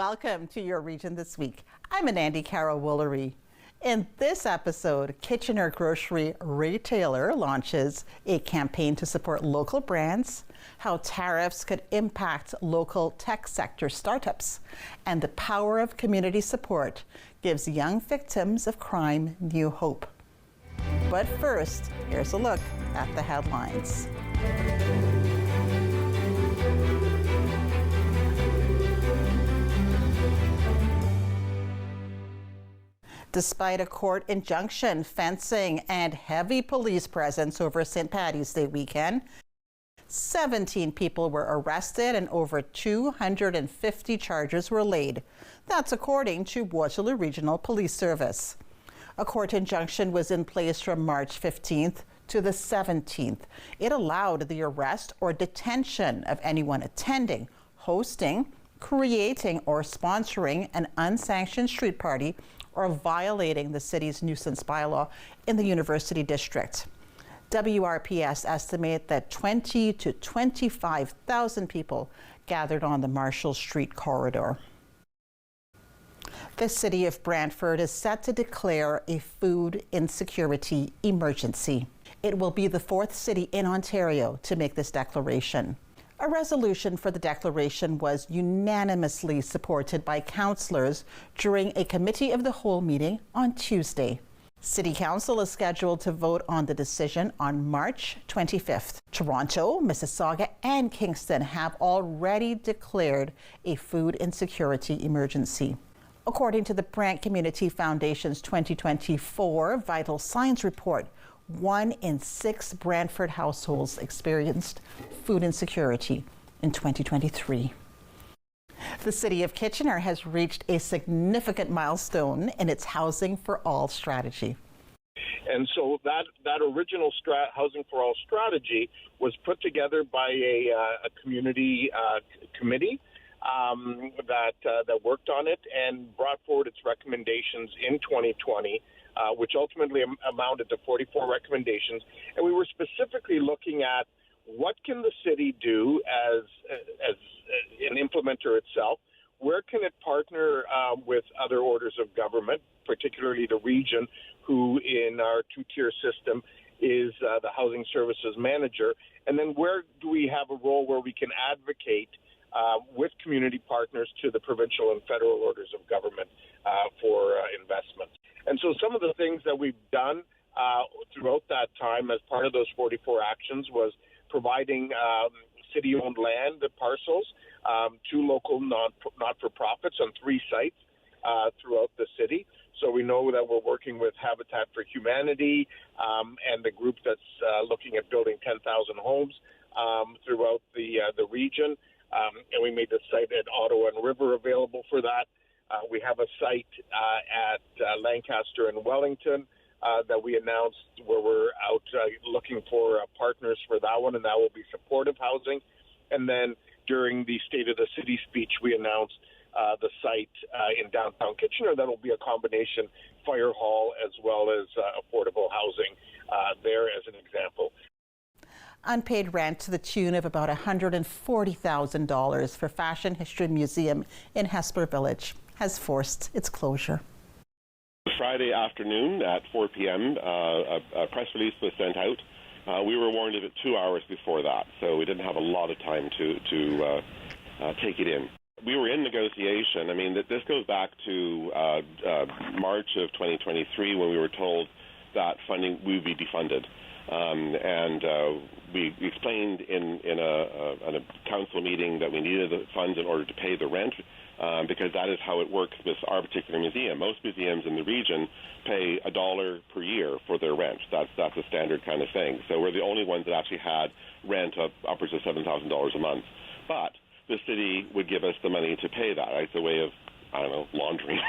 welcome to Your Region This Week. I'm Andy Carroll-Woolery. In this episode, Kitchener grocery retailer launches a campaign to support local brands, how tariffs could impact local tech sector startups, and the power of community support gives young victims of crime new hope. But first, here's a look at the headlines. Despite a court injunction, fencing, and heavy police presence over St. Paddy's Day weekend, 17 people were arrested and over 250 charges were laid. That's according to Waterloo Regional Police Service. A court injunction was in place from March 15th to the 17th. It allowed the arrest or detention of anyone attending, hosting, creating, or sponsoring an unsanctioned street party or violating the city's nuisance bylaw in the University District. WRPS estimate that 20 to 25,000 people gathered on the Marshall Street corridor. The city of Brantford is set to declare a food insecurity emergency. It will be the fourth city in Ontario to make this declaration. A resolution for the declaration was unanimously supported by councillors during a committee of the whole meeting on Tuesday. City Council is scheduled to vote on the decision on March 25th. Toronto, Mississauga, and Kingston have already declared a food insecurity emergency. According to the Brant Community Foundation's 2024 Vital Signs report, 1 in 6 Brantford households experienced food insecurity in 2023. The City of Kitchener has reached a significant milestone in its Housing for All strategy. And so that original Housing for All strategy was put together by a community committee that worked on it and brought forward its recommendations in 2020. Which ultimately amounted to 44 recommendations. And we were specifically looking at what can the city do as an implementer itself? Where can it partner with other orders of government, particularly the region, who in our two-tier system is the housing services manager? And then where do we have a role where we can advocate with community partners to the provincial and federal orders of government for investment? And so some of the things that we've done throughout that time as part of those 44 actions was providing city-owned land parcels to local not-for-profits on 3 sites throughout the city. So we know that we're working with Habitat for Humanity and the group that's looking at building 10,000 homes throughout the region. And we made the site at Ottawa and River available for that. We have a site at Lancaster and Wellington that we announced where we're out looking for partners for that one, and that will be supportive housing. And then during the State of the City speech, we announced the site in downtown Kitchener that will be a combination fire hall as well as affordable housing there as an example. Unpaid rent to the tune of about $140,000 for Fashion History Museum in Hespeler Village has forced its closure. Friday afternoon at 4 p.m., a press release was sent out. We were warned of it 2 hours before that, so we didn't have a lot of time to take it in. We were in negotiation. I mean, this goes back to March of 2023 when we were told that funding would be defunded. We explained in a council meeting that we needed the funds in order to pay the rent because that is how it works with our particular museum. Most museums in the region pay $1 per year for their rent. That's a standard kind of thing. So we're the only ones that actually had rent of upwards of $7,000 a month. But the city would give us the money to pay that. It's a way of, laundering,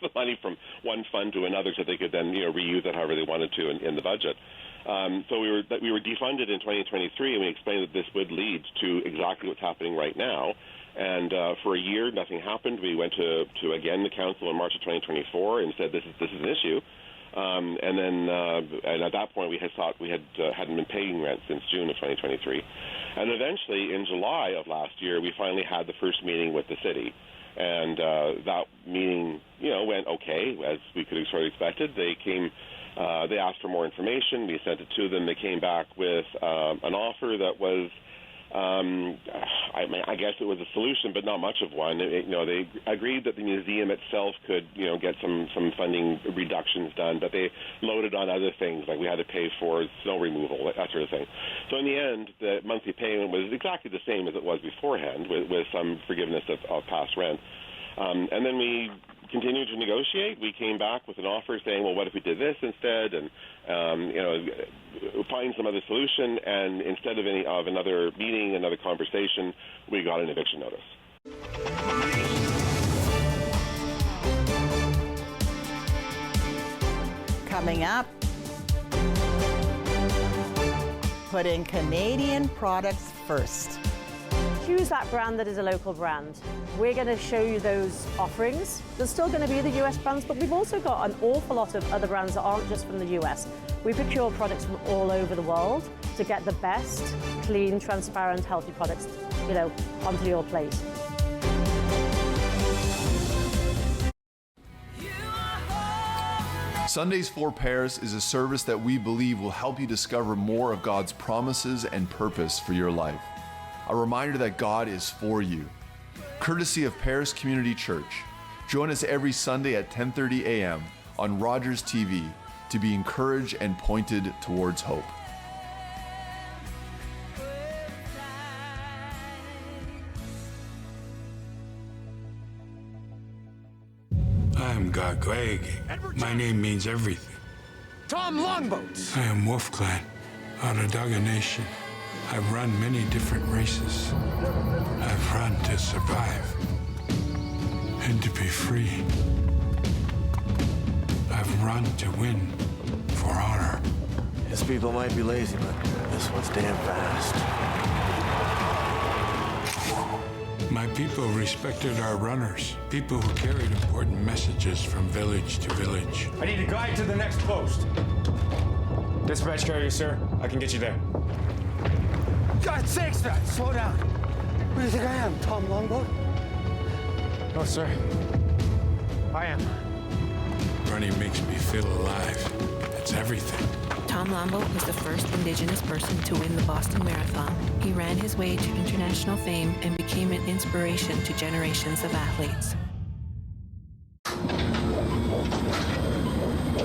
the money from one fund to another so they could then, reuse it however they wanted to in the budget. So we were defunded in 2023, and we explained that this would lead to exactly what's happening right now. And for a year, nothing happened. We went to again the council in March of 2024 and said this is an issue. And at that point, we had thought we hadn't been paying rent since June of 2023. And eventually, in July of last year, we finally had the first meeting with the city. And that meeting, went okay, as we could have sort of expected. They came, they asked for more information. We sent it to them. They came back with an offer that was, I guess it was a solution, but not much of one. They agreed that the museum itself could, get some funding reductions done, but they loaded on other things, like we had to pay for snow removal, that sort of thing. So in the end, the monthly payment was exactly the same as it was beforehand, with some forgiveness of past rent. And then we continued to negotiate. We came back with an offer saying, well, what if we did this instead? And, find some other solution. And instead of another meeting, another conversation, we got an eviction notice. Coming up, putting Canadian products first. Choose that brand that is a local brand. We're going to show you those offerings. There's still going to be the US brands, but we've also got an awful lot of other brands that aren't just from the US. We procure products from all over the world to get the best, clean, transparent, healthy products, onto your plate. Sundays for Paris is a service that we believe will help you discover more of God's promises and purpose for your life. A reminder that God is for you. Courtesy of Paris Community Church. Join us every Sunday at 10:30 a.m. on Rogers TV to be encouraged and pointed towards hope. I'm Gagweg. My name means everything. Tom Longboat. I am Wolf Clan, Onondaga Nation. I've run many different races. I've run to survive and to be free. I've run to win for honor. His people might be lazy, but this one's damn fast. My people respected our runners, people who carried important messages from village to village. I need a guide to the next post. Dispatch carrier, sir. I can get you there. God's sakes, man, slow down. Who do you think I am, Tom Longboat? No, sir. I am. Running makes me feel alive. It's everything. Tom Longboat was the first Indigenous person to win the Boston Marathon. He ran his way to international fame and became an inspiration to generations of athletes.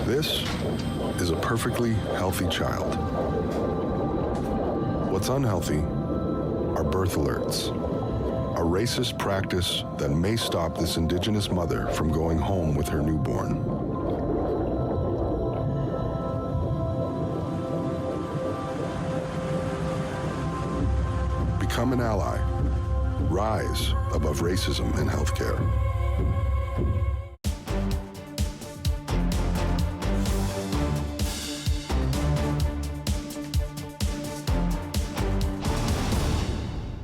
This is a perfectly healthy child. What's unhealthy are birth alerts, a racist practice that may stop this Indigenous mother from going home with her newborn. Become an ally. Rise above racism in healthcare.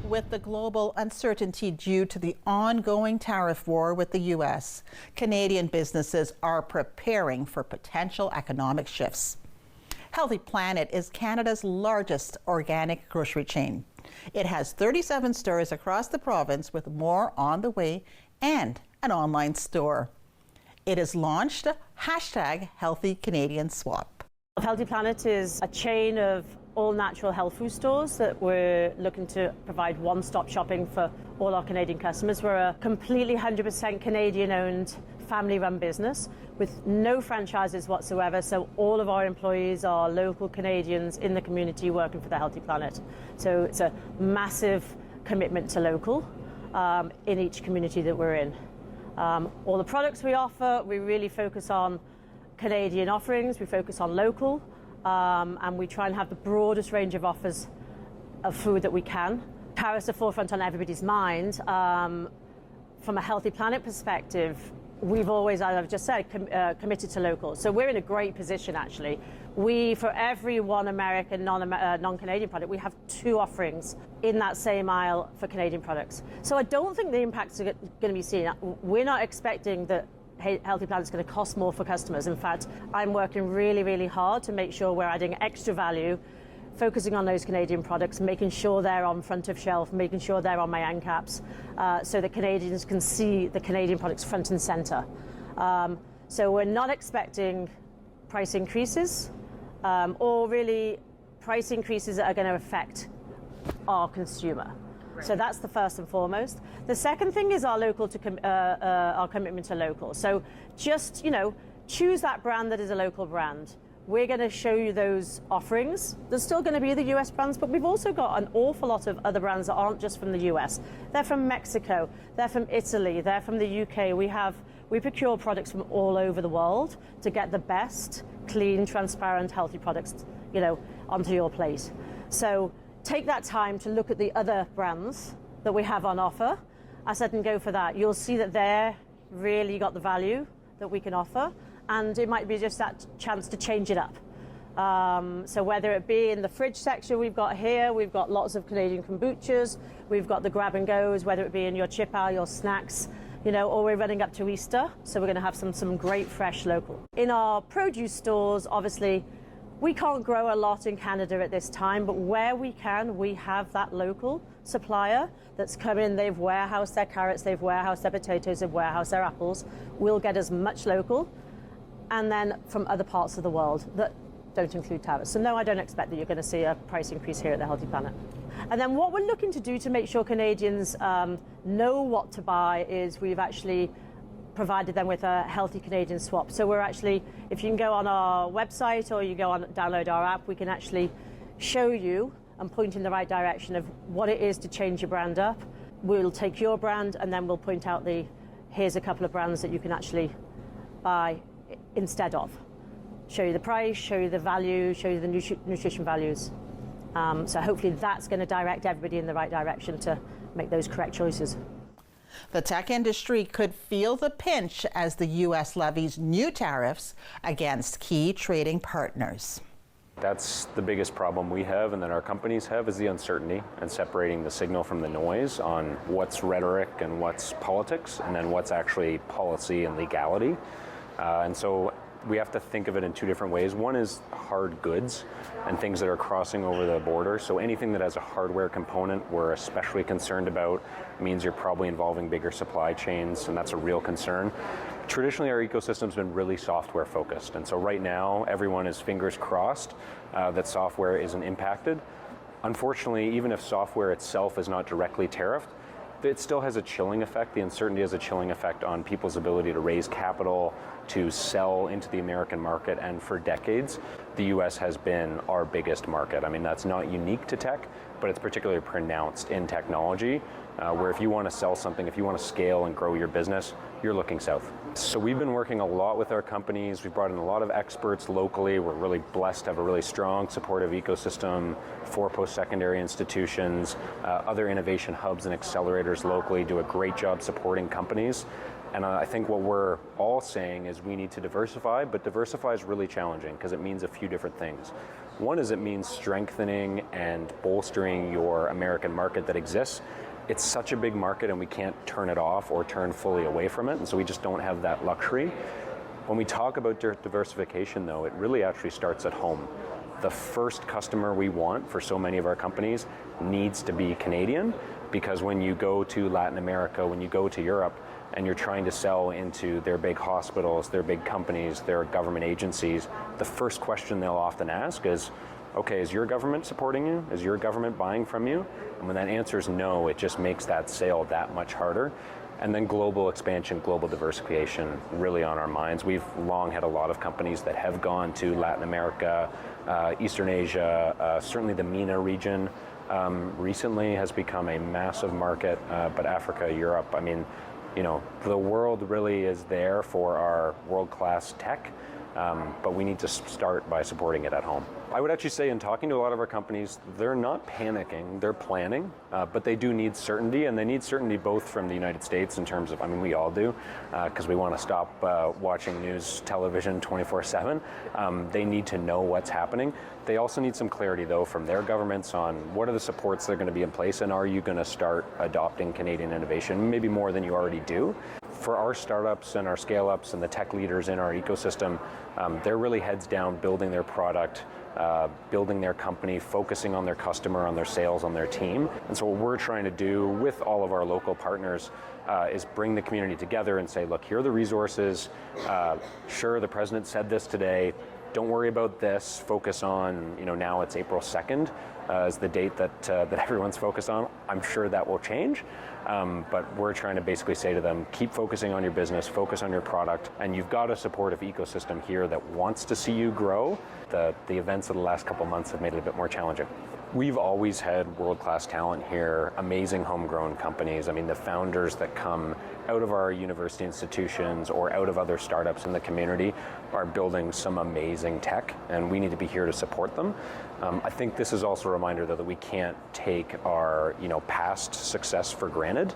With the global uncertainty due to the ongoing tariff war with the U.S., Canadian businesses are preparing for potential economic shifts. Healthy Planet is Canada's largest organic grocery chain. It has 37 stores across the province with more on the way and an online store. It has launched #HealthyCanadianSwap. Healthy Planet is a chain of all natural health food stores that we're looking to provide one-stop shopping for all our Canadian customers. We're a completely 100% Canadian-owned, family-run business with no franchises whatsoever, so all of our employees are local Canadians in the community working for the Healthy Planet. So it's a massive commitment to local in each community that we're in. All the products we offer, we really focus on Canadian offerings, we focus on local, and we try and have the broadest range of offers of food that we can. Paris is the forefront on everybody's mind. From a Healthy Planet perspective, we've always, as I've just said, committed to local. So we're in a great position, actually. For every one American non-Canadian product, we have 2 offerings in that same aisle for Canadian products. So I don't think the impacts are going to be seen. We're not expecting that Healthy Planet is going to cost more for customers. In fact, I'm working really, really hard to make sure we're adding extra value focusing on those Canadian products, making sure they're on front of shelf, making sure they're on my end caps, so that Canadians can see the Canadian products front and center. So we're not expecting price increases, or really price increases that are going to affect our consumer. So that's the first and foremost. The second thing is our our commitment to local. So just, choose that brand that is a local brand. We're going to show you those offerings. There's still going to be the US brands, but we've also got an awful lot of other brands that aren't just from the US. They're from Mexico, they're from Italy, they're from the UK. We procure products from all over the world to get the best, clean, transparent, healthy products, onto your plate. So take that time to look at the other brands that we have on offer. I said, and go for that. You'll see that they're really got the value that we can offer, and it might be just that chance to change it up. So whether it be in the fridge section we've got here, we've got lots of Canadian kombuchas, we've got the grab and goes, whether it be in your chip aisle, your snacks, or we're running up to Easter, so we're going to have some great fresh local. In our produce stores, obviously, we can't grow a lot in Canada at this time, but where we can, we have that local supplier that's come in, they've warehoused their carrots, they've warehoused their potatoes, they've warehoused their apples. We'll get as much local, and then from other parts of the world that don't include tariffs. So no, I don't expect that you're going to see a price increase here at the Healthy Planet. And then what we're looking to do to make sure Canadians know what to buy is we've actually provided them with a Healthy Canadian Swap. So we're actually, if you can go on our website or you go on download our app, we can actually show you and point in the right direction of what it is to change your brand up. We'll take your brand and then we'll point out here's a couple of brands that you can actually buy instead of. Show you the price, show you the value, show you the nutrition values. So hopefully that's going to direct everybody in the right direction to make those correct choices. The tech industry could feel the pinch as the U.S. levies new tariffs against key trading partners. That's the biggest problem we have and that our companies have is the uncertainty and separating the signal from the noise on what's rhetoric and what's politics and then what's actually policy and legality. And so we have to think of it in two different ways. One is hard goods and things that are crossing over the border. So anything that has a hardware component we're especially concerned about. Means you're probably involving bigger supply chains, and that's a real concern. Traditionally, our ecosystem's been really software focused, and so right now everyone is fingers crossed that software isn't impacted. Unfortunately, even if software itself is not directly tariffed, it still has a chilling effect. The uncertainty has a chilling effect on people's ability to raise capital, to sell into the American market, and for decades, the US has been our biggest market. I mean, that's not unique to tech, but it's particularly pronounced in technology, where if you want to sell something, if you want to scale and grow your business, you're looking south. So we've been working a lot with our companies. We've brought in a lot of experts locally. We're really blessed to have a really strong, supportive ecosystem for post-secondary institutions. Other innovation hubs and accelerators locally do a great job supporting companies. And I think what we're all saying is we need to diversify, but diversify is really challenging because it means a few different things. One is it means strengthening and bolstering your American market that exists. It's such a big market and we can't turn it off or turn fully away from it, and so we just don't have that luxury. When we talk about diversification though, it really actually starts at home. The first customer we want for so many of our companies needs to be Canadian, because when you go to Latin America, when you go to Europe, and you're trying to sell into their big hospitals, their big companies, their government agencies, the first question they'll often ask is, okay, is your government supporting you? Is your government buying from you? And when that answer is no, it just makes that sale that much harder. And then global expansion, global diversification, really on our minds. We've long had a lot of companies that have gone to Latin America, Eastern Asia, certainly the MENA region recently has become a massive market, but Africa, Europe, I mean, the world really is there for our world-class tech, but we need to start by supporting it at home. I would actually say in talking to a lot of our companies, they're not panicking, they're planning, but they do need certainty, and they need certainty both from the United States in terms of, I mean, we all do, because we want to stop watching news television 24/7. They need to know what's happening. They also need some clarity, though, from their governments on what are the supports that are going to be in place, and are you going to start adopting Canadian innovation, maybe more than you already do. For our startups and our scale-ups and the tech leaders in our ecosystem, they're really heads down building their product, building their company, focusing on their customer, on their sales, on their team. And so what we're trying to do with all of our local partners is bring the community together and say, look, here are the resources. Sure, the president said this today. Don't worry about this. Focus on, now it's April 2nd is the date that everyone's focused on. I'm sure that will change. But we're trying to basically say to them, keep focusing on your business, focus on your product, and you've got a supportive ecosystem here that wants to see you grow. The events of the last couple months have made it a bit more challenging. We've always had world-class talent here, amazing homegrown companies. I mean, the founders that come out of our university institutions or out of other startups in the community are building some amazing tech, and we need to be here to support them. I think this is also a reminder, though, that we can't take our past success for granted,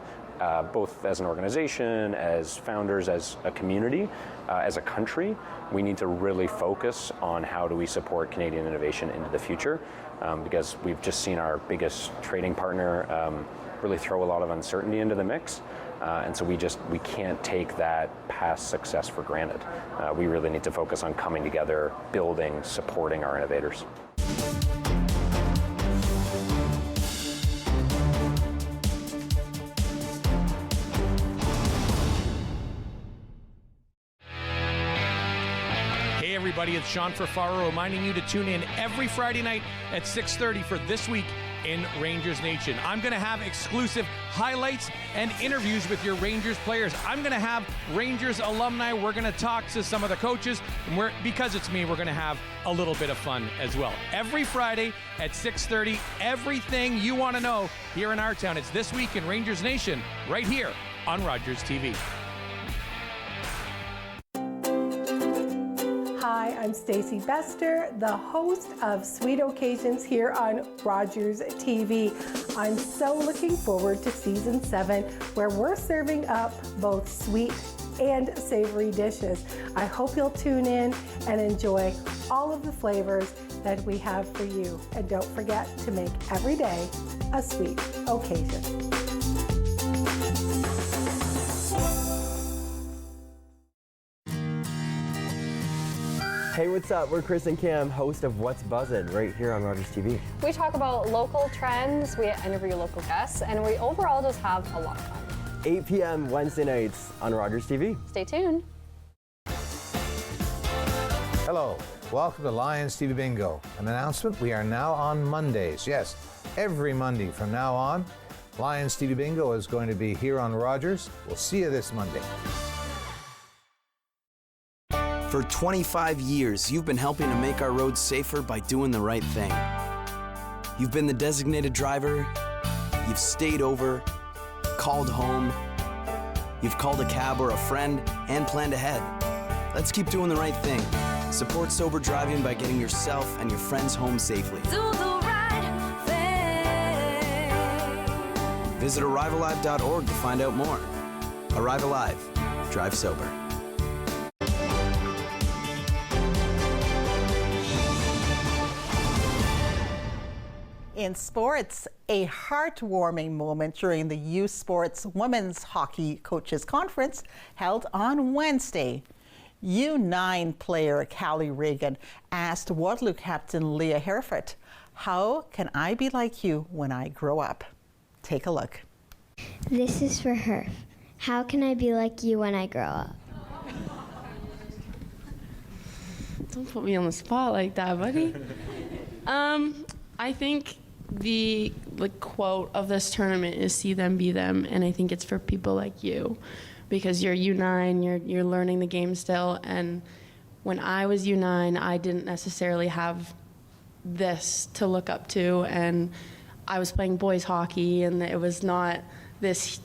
both as an organization, as founders, as a community, as a country. We need to really focus on how do we support Canadian innovation into the future, because we've just seen our biggest trading partner really throw a lot of uncertainty into the mix. And so we can't take that past success for granted. We really need to focus on coming together, building, supporting our innovators. Hey everybody, it's Sean Ferfaro reminding you to tune in every Friday night at 6:30 for This Week in Rangers Nation. I'm going to have exclusive highlights and interviews with your Rangers players. I'm going to have Rangers alumni. We're going to talk to some of the coaches, and because it's me, we're going to have a little bit of fun as well. Every Friday at 6:30, everything you want to know here in our town. It's This Week in Rangers Nation right here on Rogers TV. Hi, I'm Stacey Bester, the host of Sweet Occasions here on Rogers TV. I'm so looking forward to season 7, where we're serving up both sweet and savory dishes. I hope you'll tune in and enjoy all of the flavors that we have for you. And don't forget to make every day a sweet occasion. Hey, what's up? We're Chris and Cam, host of What's Buzzin', right here on Rogers TV. We talk about local trends, we interview local guests, and we overall just have a lot of fun. 8 p.m. Wednesday nights on Rogers TV. Stay tuned. Hello, welcome to Lions TV Bingo. An announcement, we are now on Mondays. Yes, every Monday from now on, Lions TV Bingo is going to be here on Rogers. We'll see you this Monday. For 25 years, you've been helping to make our roads safer by doing the right thing. You've been the designated driver, you've stayed over, called home, you've called a cab or a friend, and planned ahead. Let's keep doing the right thing. Support sober driving by getting yourself and your friends home safely. Do the right thing. Visit ArriveAlive.org to find out more. Arrive Alive. Drive sober. In sports, a heartwarming moment during the U Sports Women's Hockey Coaches Conference held on Wednesday. U9 player Callie Reagan asked Waterloo captain Leah Hereford, "How can I be like you when I grow up?" Take a look. This is for her. How can I be like you when I grow up? Don't put me on the spot like that, buddy. I think the quote of this tournament is "see them, be them," and I think it's for people like you, because you're U9, you're learning the game still, and when I was U9, I didn't necessarily have this to look up to, and I was playing boys hockey, and it was not this,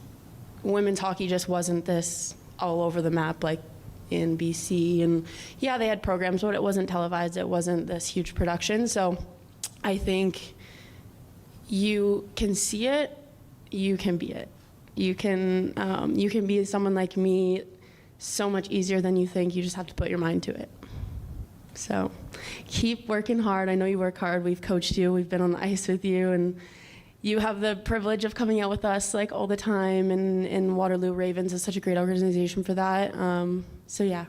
women's hockey just wasn't this all over the map like in BC, and yeah, they had programs, but it wasn't televised, it wasn't this huge production, so I think you can see it, you can be it. You can be someone like me so much easier than you think. You just have to put your mind to it. So keep working hard. I know you work hard. We've coached you. We've been on the ice with you. And you have the privilege of coming out with us like all the time, and Waterloo Ravens is such a great organization for that. So yeah,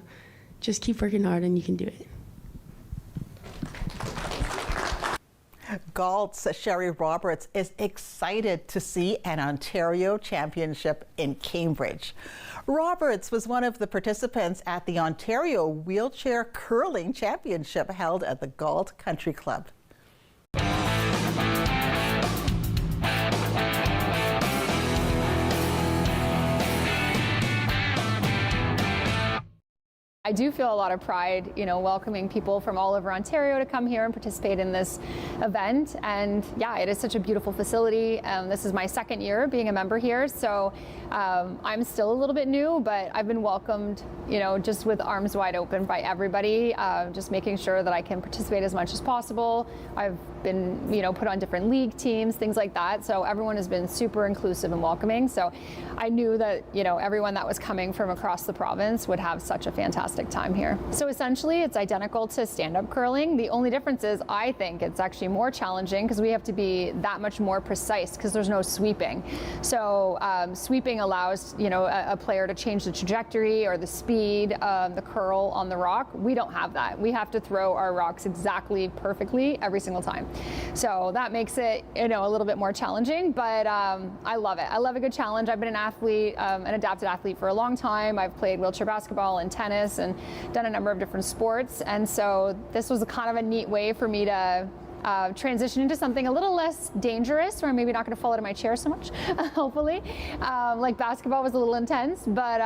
just keep working hard and you can do it. Galt's Sherry Roberts is excited to see an Ontario championship in Cambridge. Roberts was one of the participants at the Ontario Wheelchair Curling Championship held at the Galt Country Club. I do feel a lot of pride, welcoming people from all over Ontario to come here and participate in this event. And yeah, it is such a beautiful facility. This is my second year being a member here, so I'm still a little bit new, but I've been welcomed, just with arms wide open by everybody, just making sure that I can participate as much as possible. I've been, put on different league teams, things like that. So everyone has been super inclusive and welcoming. So I knew that, everyone that was coming from across the province would have such a fantastic time here. So essentially it's identical to stand-up curling. The only difference is I think it's actually more challenging because we have to be that much more precise because there's no sweeping. So sweeping allows, a player to change the trajectory or the speed, the curl on the rock. We don't have that. We have to throw our rocks exactly perfectly every single time. So that makes it, a little bit more challenging, but I love it. I love a good challenge. I've been an athlete, an adapted athlete for a long time. I've played wheelchair basketball and tennis and done a number of different sports. And so this was kind of a neat way for me to transition into something a little less dangerous, where I'm maybe not going to fall out of my chair so much, hopefully. Like basketball was a little intense, but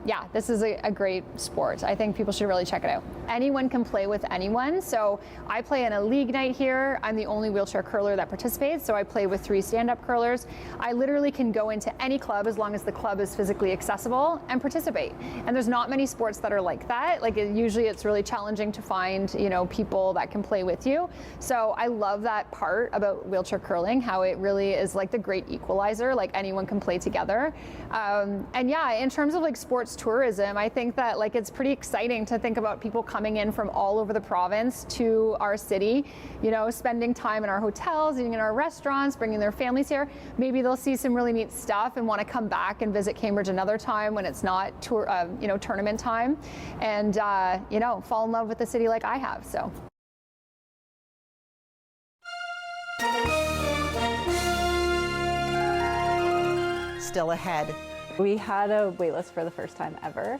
yeah, this is a great sport. I think people should really check it out. Anyone can play with anyone. So I play in a league night here. I'm the only wheelchair curler that participates, so I play with 3 stand-up curlers. I literally can go into any club as long as the club is physically accessible and participate. And there's not many sports that are like that. Like usually it's really challenging to find, people that can play with you. So I love that part about wheelchair curling, how it really is like the great equalizer, like anyone can play together. And yeah, in terms of like sports tourism, I think that like it's pretty exciting to think about people coming in from all over the province to our city, spending time in our hotels, eating in our restaurants, bringing their families here. Maybe they'll see some really neat stuff and want to come back and visit Cambridge another time when it's not tournament time, and fall in love with the city like I have. So. Still ahead. We had a waitlist for the first time ever,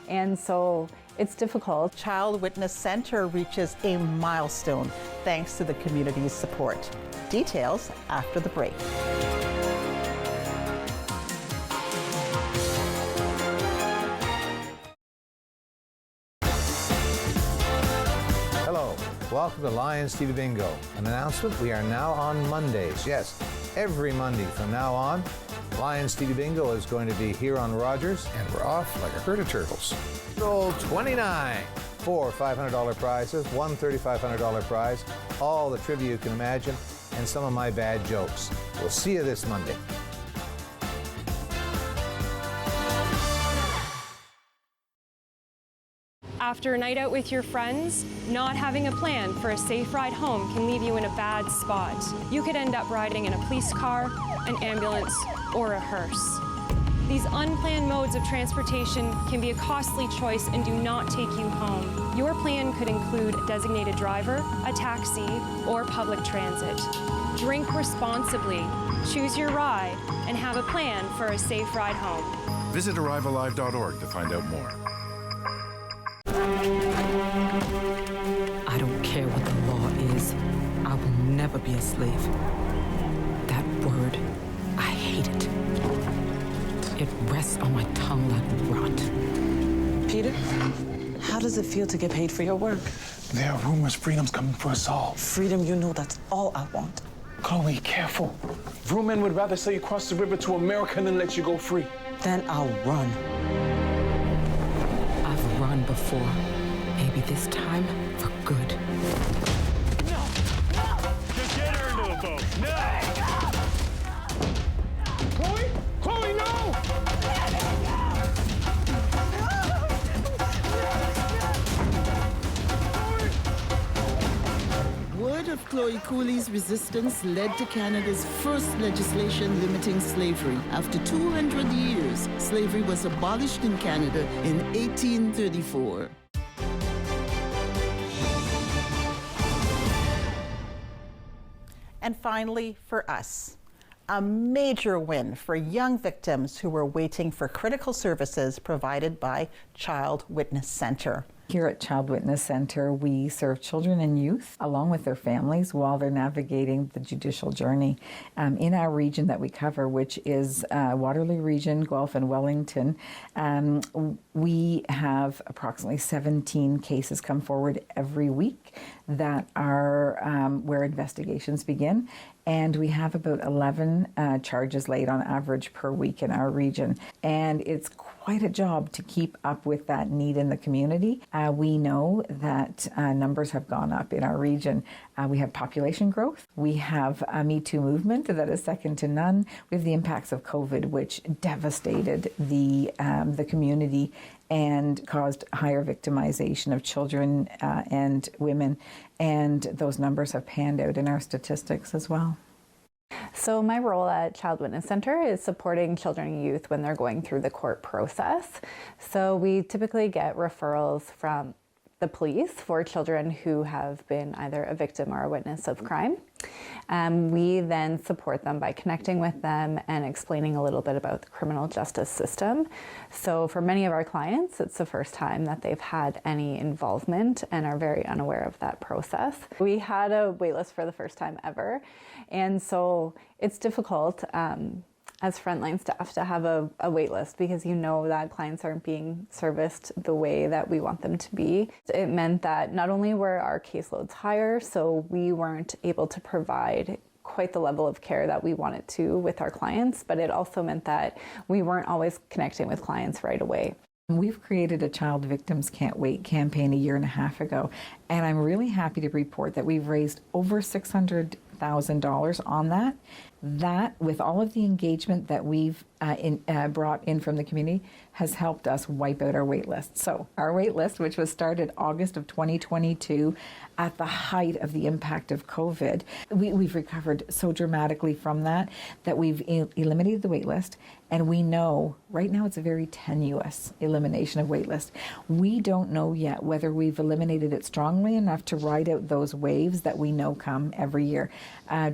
and so it's difficult. Child Witness Center reaches a milestone thanks to the community's support. Details after the break. Hello, welcome to Lions TV Bingo. An announcement, we are now on Mondays. Yes, every Monday from now on, Lions TV Bingo is going to be here on Rogers, and we're off like a herd of turtles. Roll 29. 4 $500 prizes, one $3,500 prize, all the trivia you can imagine, and some of my bad jokes. We'll see you this Monday. After a night out with your friends, not having a plan for a safe ride home can leave you in a bad spot. You could end up riding in a police car, an ambulance, or a hearse. These unplanned modes of transportation can be a costly choice and do not take you home. Your plan could include a designated driver, a taxi, or public transit. Drink responsibly, choose your ride, and have a plan for a safe ride home. Visit arrivealive.org to find out more. I don't care what the law is. I will never be a slave. That word, I hate it. It rests on my tongue like rot. Peter, how does it feel to get paid for your work? There are rumors freedom's coming for us all. Freedom, that's all I want. Chloe, careful. Real men would rather sell you across the river to America than let you go free. Then I'll run. I've run before. Maybe this time for good. No! Just get her into a boat. No! Chloe, no! Word of Chloe Cooley's resistance led to Canada's first legislation limiting slavery. After 200 years, slavery was abolished in Canada in 1834. And finally, for us, a major win for young victims who were waiting for critical services provided by Child Witness Centre. Here at Child Witness Centre, we serve children and youth along with their families while they're navigating the judicial journey. In our region that we cover, which is Waterloo Region, Guelph and Wellington, we have approximately 17 cases come forward every week that are where investigations begin. And we have about 11 charges laid on average per week in our region. And it's quite a job to keep up with that need in the community. We know that numbers have gone up in our region. We have population growth. We have a Me Too movement that is second to none. We have the impacts of COVID, which devastated the community and caused higher victimization of children and women. And those numbers have panned out in our statistics as well. So my role at Child Witness Centre is supporting children and youth when they're going through the court process. So we typically get referrals from the police for children who have been either a victim or a witness of crime. We then support them by connecting with them and explaining a little bit about the criminal justice system. So for many of our clients, it's the first time that they've had any involvement and are very unaware of that process. We had a waitlist for the first time ever, and so it's difficult as frontline staff to have a wait list because you know that clients aren't being serviced the way that we want them to be. It meant that not only were our caseloads higher, so we weren't able to provide quite the level of care that we wanted to with our clients, but it also meant that we weren't always connecting with clients right away. We've created a Child Victims Can't Wait campaign a year and a half ago, and I'm really happy to report that we've raised over $600,000 on that. That, with all of the engagement that we've brought in from the community, has helped us wipe out our wait list. So our wait list, which was started August of 2022, at the height of the impact of COVID, we've recovered so dramatically from that we've eliminated the wait list. And we know right now it's a very tenuous elimination of wait list. We don't know yet whether we've eliminated it strongly enough to ride out those waves that we know come every year.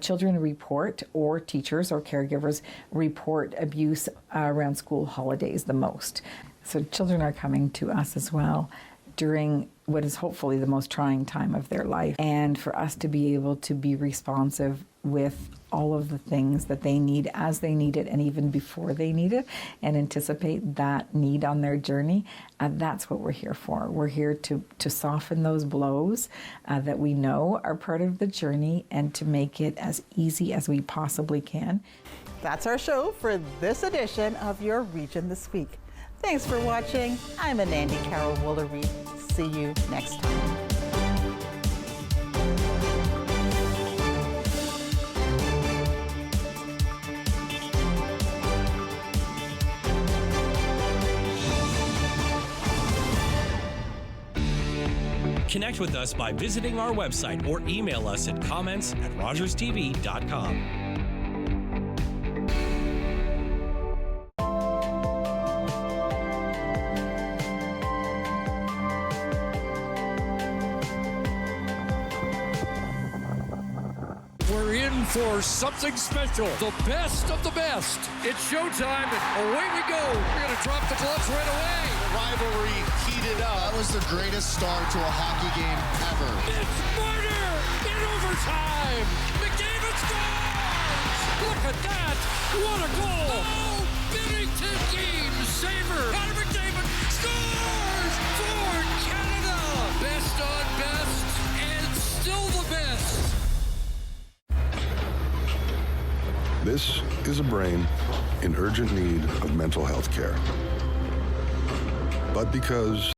Children report, or teachers or caregivers report abuse around school holidays the most. So children are coming to us as well during what is hopefully the most trying time of their life. And for us to be able to be responsive with all of the things that they need as they need it and even before they need it, and anticipate that need on their journey, that's what we're here for. We're here to soften those blows that we know are part of the journey and to make it as easy as we possibly can. That's our show for this edition of Your Region This Week. Thanks for watching. I'm Anandi Carol Woolery. See you next time. Connect with us by visiting our website or email us at comments@rogerstv.com. We're in for something special. The best of the best. It's showtime, and away we go. We're going to drop the gloves right away. The rivalry heated up. That was the greatest start to a hockey game ever. It's murder in overtime. McDavid scores! Look at that. What a goal. Oh, Binnington game saver. Connor McDavid scores for Canada. Best on best, and still the best. This is a brain in urgent need of mental health care. But because